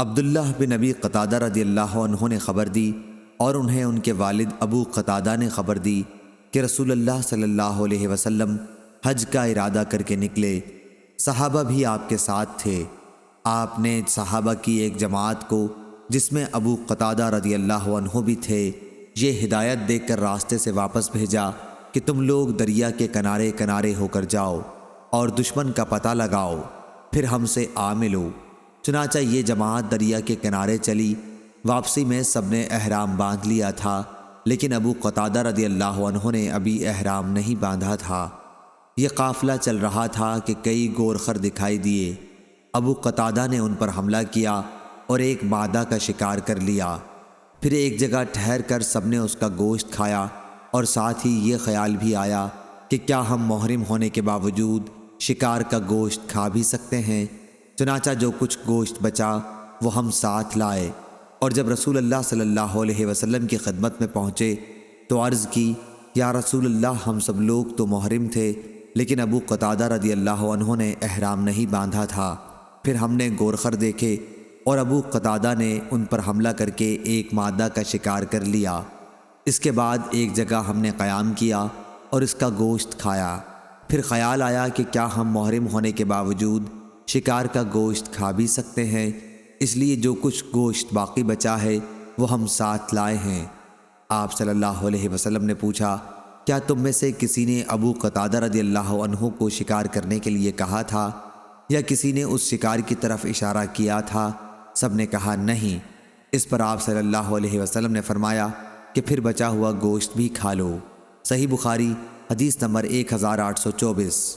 عبداللہ بن ابی قتادہ رضی اللہ عنہ نے خبر دی اور انہیں ان کے والد ابو قتادہ نے خبر دی کہ رسول اللہ صلی اللہ علیہ وسلم حج کا ارادہ کر کے نکلے۔ صحابہ بھی آپ کے ساتھ تھے۔ آپ نے صحابہ کی ایک جماعت کو، جس میں ابو قتادہ رضی اللہ عنہ بھی تھے، یہ ہدایت دے کر راستے سے واپس بھیجا کہ تم لوگ دریا کے کنارے کنارے ہو کر جاؤ اور دشمن کا پتہ لگاؤ، پھر ہم سے آ ملو۔ چنانچہ یہ جماعت دریا کے کنارے چلی۔ واپسی میں سب نے احرام باندھ لیا تھا، لیکن ابو قتادہ رضی اللہ عنہ نے ابھی احرام نہیں باندھا تھا۔ یہ قافلہ چل رہا تھا کہ کئی گورخر دکھائی دیے۔ ابو قتادہ نے ان پر حملہ کیا اور ایک مادہ کا شکار کر لیا۔ پھر ایک جگہ ٹھہر کر سب نے اس کا گوشت کھایا، اور ساتھ ہی یہ خیال بھی آیا کہ کیا ہم محرم ہونے کے باوجود شکار کا گوشت کھا بھی سکتے ہیں۔ چنانچہ جو کچھ گوشت بچا وہ ہم ساتھ لائے، اور جب رسول اللہ صلی اللہ علیہ وسلم کی خدمت میں پہنچے تو عرض کی، یا رسول اللہ، ہم سب لوگ تو محرم تھے، لیکن ابو قتادہ رضی اللہ عنہ نے احرام نہیں باندھا تھا۔ پھر ہم نے گورخر دیکھے اور ابو قتادہ نے ان پر حملہ کر کے ایک مادہ کا شکار کر لیا۔ اس کے بعد ایک جگہ ہم نے قیام کیا اور اس کا گوشت کھایا۔ پھر خیال آیا کہ کیا ہم محرم ہونے کے باوجود شکار کا گوشت کھا بھی سکتے ہیں، اس لیے جو کچھ گوشت باقی بچا ہے وہ ہم ساتھ لائے ہیں۔ آپ صلی اللہ علیہ وسلم نے پوچھا، کیا تم میں سے کسی نے ابو قتادہ رضی اللہ عنہ کو شکار کرنے کے لیے کہا تھا، یا کسی نے اس شکار کی طرف اشارہ کیا تھا؟ سب نے کہا نہیں۔ اس پر آپ صلی اللہ علیہ وسلم نے فرمایا کہ پھر بچا ہوا گوشت بھی کھا لو۔ صحیح بخاری حدیث نمبر 1824۔